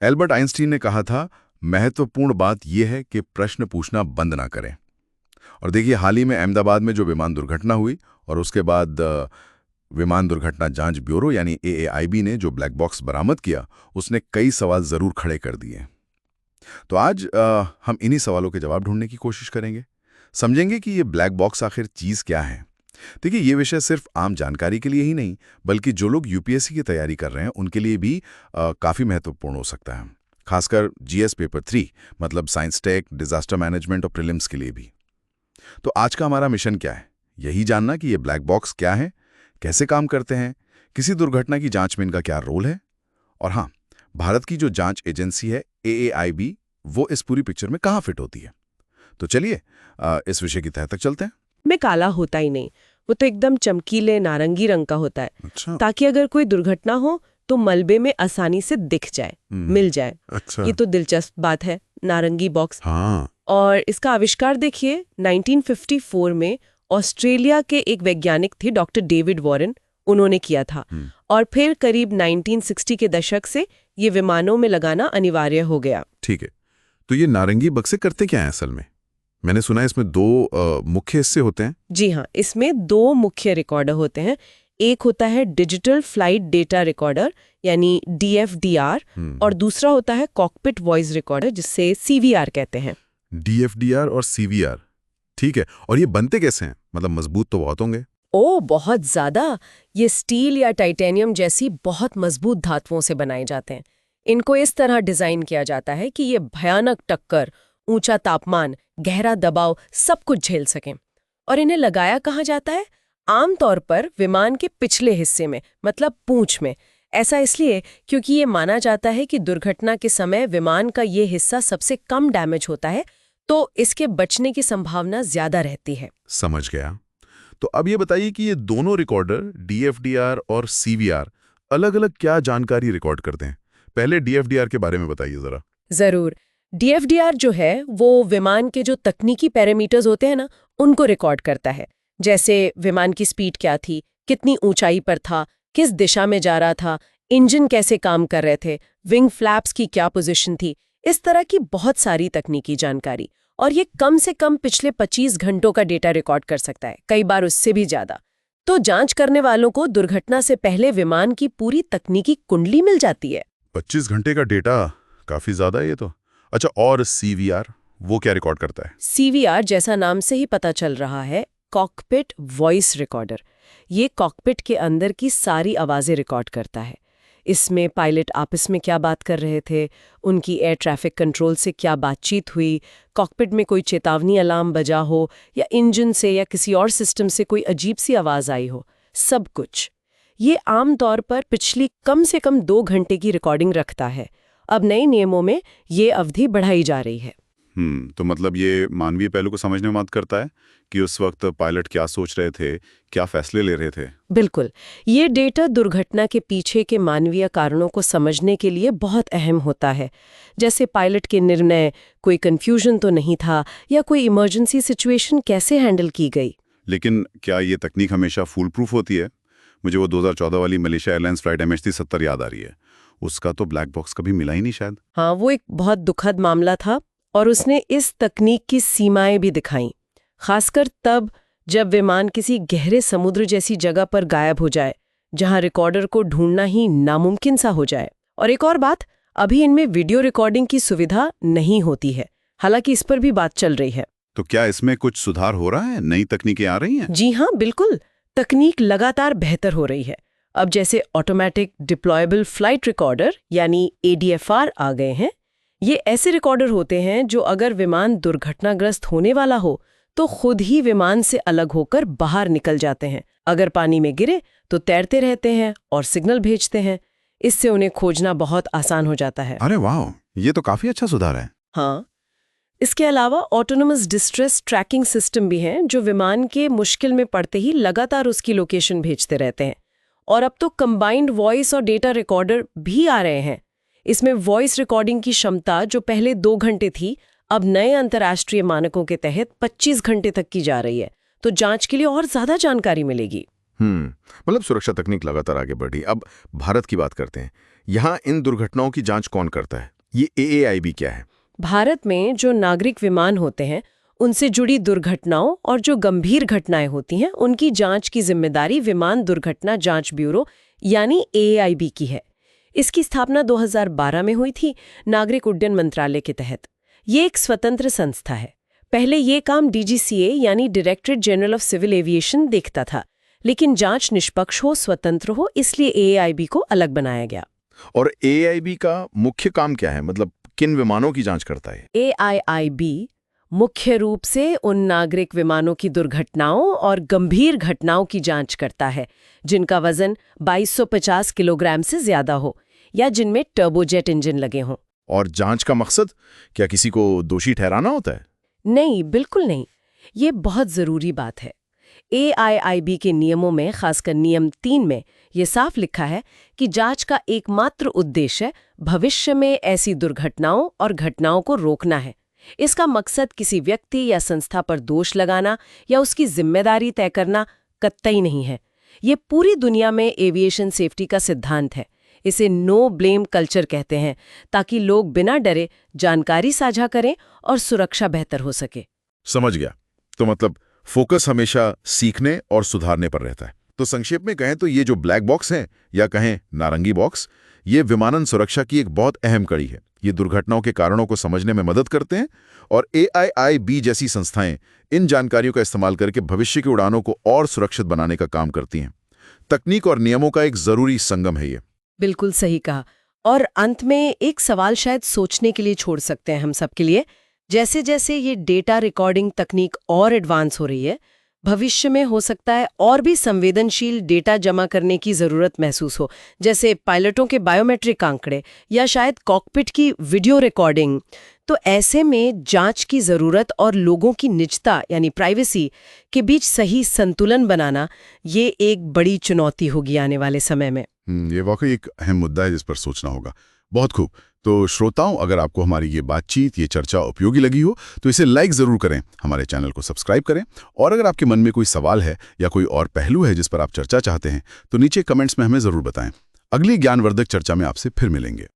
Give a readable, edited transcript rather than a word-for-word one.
Albert Einstein ने कहा था, महत्वपूर्ण बात यह है कि प्रश्न पूछना बंद ना करें। और देखिए, हाल ही में अहमदाबाद में जो विमान दुर्घटना हुई और उसके बाद विमान दुर्घटना जांच ब्यूरो यानी एएआईबी ने जो ब्लैक बॉक्स बरामद किया, उसने कई सवाल जरूर खड़े कर दिए। तो आज हम इन्हीं सवालों के जवाब ढूंढने की कोशिश करेंगे, समझेंगे कि ये ब्लैक बॉक्स आखिर चीज क्या है। देखिए, ये विषय सिर्फ आम जानकारी के लिए ही नहीं, बल्कि जो लोग यूपीएससी की तैयारी कर रहे हैं उनके लिए भी काफी महत्वपूर्ण हो सकता है, खासकर जीएस पेपर 3 मतलब साइंस टेक, डिजास्टर मैनेजमेंट और प्रीलिम्स के लिए भी। तो आज का हमारा मिशन क्या है? यही जानना कि ये ब्लैक बॉक्स क्या है, कैसे काम करते हैं, किसी दुर्घटना की जांच में इनका क्या रोल है, और हाँ, भारत की जो जांच एजेंसी है एएआईबी, वो इस पूरी पिक्चर में कहाँ फिट होती है। तो चलिए इस विषय की तह तक चलते हैं। में काला होता ही नहीं, वो तो एकदम चमकीले नारंगी रंग का होता है। अच्छा। ताकि अगर कोई दुर्घटना हो तो मलबे में आसानी से दिख जाए, मिल जाए। अच्छा। ये तो दिलचस्प बात है, नारंगी बॉक्स। हाँ। और इसका आविष्कार देखिए 1954 में ऑस्ट्रेलिया के एक वैज्ञानिक थे, डॉक्टर डेविड वॉरेन, उन्होंने किया था। और फिर करीब 1960 के दशक से ये विमानों में लगाना अनिवार्य हो गया। ठीक है, तो ये नारंगी बक्से करते क्या है असल में? मैंने सुना है इसमें दो मुख्य हिस्से होते हैं। जी हाँ, इसमें दो मुख्य रिकॉर्डर होते हैं। एक होता है डिजिटल फ्लाइट डेटा रिकॉर्डर यानी डीएफडीआर, और दूसरा होता है कॉकपिट वॉइस रिकॉर्डर, जिससे सीवीआर कहते हैं। डीएफडीआर और सीवीआर, ठीक है। और ये बनते कैसे हैं? मतलब मजबूत तो बहुत होंगे। ओ, बहुत ज्यादा। ये स्टील या टाइटेनियम जैसी बहुत मजबूत धातुओं से बनाए जाते हैं। इनको इस तरह डिजाइन किया जाता है कि ये भयानक टक्कर, ऊंचा तापमान, गहरा दबाव सब कुछ झेल सकें। और इन्हें लगाया कहाँ जाता है? आमतौर पर विमान के पिछले हिस्से में, मतलब पूंछ में। ऐसा इसलिए क्योंकि ये माना जाता है कि दुर्घटना के समय विमान का ये हिस्सा सबसे कम डैमेज होता है, तो इसके बचने की संभावना ज्यादा रहती है। समझ गया। तो अब ये बताइए कि ये दोनों रिकॉर्डर डीएफडीआर और सीवीआर अलग-अलग क्या जानकारी रिकॉर्ड करते हैं? पहले डीएफडीआर के बारे में बताइए जरा। जरूर। डीएफडीआर जो है वो विमान के जो तकनीकी पैरामीटर्स होते हैं ना, उनको रिकॉर्ड करता है। जैसे विमान की स्पीड क्या थी, कितनी ऊंचाई पर था, किस दिशा में जा रहा था, इंजन कैसे काम कर रहे थे, विंग फ्लैप्स की क्या पोजीशन थी, इस तरह की बहुत सारी तकनीकी जानकारी। और ये कम से कम पिछले 25 घंटों का डेटा रिकॉर्ड कर सकता है, कई बार उससे भी ज्यादा। तो जांच करने वालों को दुर्घटना से पहले विमान की पूरी तकनीकी कुंडली मिल जाती है। 25 घंटे का डेटा काफी ज्यादा है ये तो। अच्छा, और सीवीआर वो क्या रिकॉर्ड करता है? सीवीआर जैसा नाम से ही पता चल रहा है, कॉकपिट वॉइस रिकॉर्डर। ये कॉकपिट के अंदर की सारी आवाजें रिकॉर्ड करता है। इसमें पायलट आपस में क्या बात कर रहे थे, उनकी एयर ट्रैफिक कंट्रोल से क्या बातचीत हुई, कॉकपिट में कोई चेतावनी अलार्म बजा हो, या इंजन से या किसी और सिस्टम से कोई अजीब सी आवाज आई हो, सब कुछ। ये आमतौर पर पिछली कम से कम 2 घंटे की रिकॉर्डिंग रखता है। अब नए नियमों में ये अवधि बढ़ाई जा रही है। तो मतलब ये मानवीय पहलू को समझने में मदद करता है कि उस वक्त पायलट क्या सोच रहे थे, क्या फैसले ले रहे थे। बिल्कुल। ये डेटा दुर्घटना के पीछे के मानवीय कारणों को समझने के लिए बहुत अहम होता है। जैसे पायलट के निर्णय, कोई कंफ्यूजन तो नहीं था, या कोई इमरजेंसी सिचुएशन कैसे हैंडल की गई। लेकिन क्या ये तकनीक हमेशा फूल प्रूफ होती है? मुझे वो 2014 वाली मलेशिया एयरलाइंस फ्लाइट MH370 याद आ रही है। उसका तो ब्लैक बॉक्स कभी मिला ही नहीं शायद। हाँ, वो एक बहुत दुखद मामला था, और उसने इस तकनीक की सीमाएं भी दिखाई, खासकर तब जब विमान किसी गहरे समुद्र जैसी जगह पर गायब हो जाए, जहां रिकॉर्डर को ढूंढना ही नामुमकिन सा हो जाए। और एक और बात, अभी इनमें वीडियो रिकॉर्डिंग की सुविधा नहीं होती है, हालांकि इस पर भी बात चल रही है। तो क्या इसमें कुछ सुधार हो रहा है? नई तकनीकें आ रही हैं? जी हाँ, बिल्कुल। तकनीक लगातार बेहतर हो रही है। अब जैसे ऑटोमेटिक डिप्लॉयबल फ्लाइट रिकॉर्डर यानी ADFR आ गए हैं। ये ऐसे रिकॉर्डर होते हैं जो अगर विमान दुर्घटनाग्रस्त होने वाला हो तो खुद ही विमान से अलग होकर बाहर निकल जाते हैं। अगर पानी में गिरे तो तैरते रहते हैं और सिग्नल भेजते हैं। इससे उन्हें खोजना बहुत आसान हो जाता है। अरे वाह, ये तो काफी अच्छा सुधार है। हाँ, इसके अलावा ऑटोनोमस डिस्ट्रेस ट्रैकिंग सिस्टम भी हैं जो विमान के मुश्किल में पड़ते ही लगातार उसकी लोकेशन भेजते रहते हैं। और अब तो कंबाइंड वॉइस और डेटा रिकॉर्डर भी आ रहे हैं। इसमें वॉइस रिकॉर्डिंग की क्षमता जो पहले 2 घंटे थी, अब नए अंतर्राष्ट्रीय मानकों के तहत 25 घंटे तक की जा रही है। तो जांच के लिए और ज्यादा जानकारी मिलेगी। मतलब सुरक्षा तकनीक लगातार आगे बढ़ी। अब भारत की बात करते हैं। यहाँ इन दुर्घटनाओं की जांच कौन करता है? ये AAIB क्या है? भारत में जो नागरिक विमान होते हैं उनसे जुड़ी दुर्घटनाओं और जो गंभीर घटनाएं होती हैं उनकी जांच की जिम्मेदारी विमान दुर्घटना जांच ब्यूरो यानी AAIB की है। इसकी स्थापना 2012 में हुई थी नागरिक उड्डयन मंत्रालय के तहत। ये एक स्वतंत्र संस्था है। पहले ये काम DGCA यानी directorate general of civil aviation देखता था, लेकिन जांच निष्पक्ष हो, स्वतंत्र हो, इसलिए AAIB को अलग बनाया गया। और AAIB का मुख्य काम क्या है? मतलब किन विमानों की जांच करता है? AAIB मुख्य रूप से उन नागरिक विमानों की दुर्घटनाओं और गंभीर घटनाओं की जांच करता है जिनका वजन 2250 किलोग्राम से ज्यादा हो या जिनमें टर्बोजेट इंजन लगे हों। और जांच का मकसद क्या किसी को दोषी ठहराना होता है? नहीं, बिल्कुल नहीं। ये बहुत जरूरी बात है। AIIB के नियमों में, खासकर नियम 3 में, ये साफ लिखा है कि जांच का एकमात्र उद्देश्य भविष्य में ऐसी दुर्घटनाओं और घटनाओं को रोकना है। इसका मकसद किसी व्यक्ति या संस्था पर दोष लगाना या उसकी जिम्मेदारी तय करना कतई नहीं है। ये पूरी दुनिया में एविएशन सेफ्टी का सिद्धांत है। इसे नो ब्लेम कल्चर कहते हैं, ताकि लोग बिना डरे जानकारी साझा करें और सुरक्षा बेहतर हो सके। समझ गया। तो मतलब फोकस हमेशा सीखने और सुधारने पर रहता है। तो संक्षेप में कहें तो ये जो ब्लैक बॉक्स हैं या कहें नारंगी बॉक्स, ये विमानन सुरक्षा की एक बहुत अहम कड़ी है। ये दुर्घटनाओं के कारणों को समझने में मदद करते हैं और AIIB जैसी संस्थाएं इन जानकारियों का इस्तेमाल करके भविष्य की उड़ानों को और सुरक्षित बनाने का काम करती हैं। तकनीक और नियमों का एक जरूरी संगम है ये। बिल्कुल सही कहा। और अंत में एक सवाल शायद सोचने के लिए छोड़ सकते हैं हम सबके लिए। जैसे जैसे ये डेटा रिकॉर्डिंग तकनीक और एडवांस हो रही है, भविष्य में हो सकता है और भी संवेदनशील डेटा जमा करने की जरूरत महसूस हो, जैसे पायलटों के बायोमेट्रिक आंकड़े या शायद कॉकपिट की वीडियो रिकॉर्डिंग। तो ऐसे में जांच की जरूरत और लोगों की निजता यानी प्राइवेसी के बीच सही संतुलन बनाना, ये एक बड़ी चुनौती होगी आने वाले समय में। ये वाकई एक अहम मुद्दा है जिस पर सोचना होगा। बहुत खूब। तो श्रोताओं, अगर आपको हमारी ये बातचीत, ये चर्चा उपयोगी लगी हो तो इसे लाइक ज़रूर करें, हमारे चैनल को सब्सक्राइब करें, और अगर आपके मन में कोई सवाल है या कोई और पहलू है जिस पर आप चर्चा चाहते हैं तो नीचे कमेंट्स में हमें ज़रूर बताएं। अगली ज्ञानवर्धक चर्चा में आपसे फिर मिलेंगे।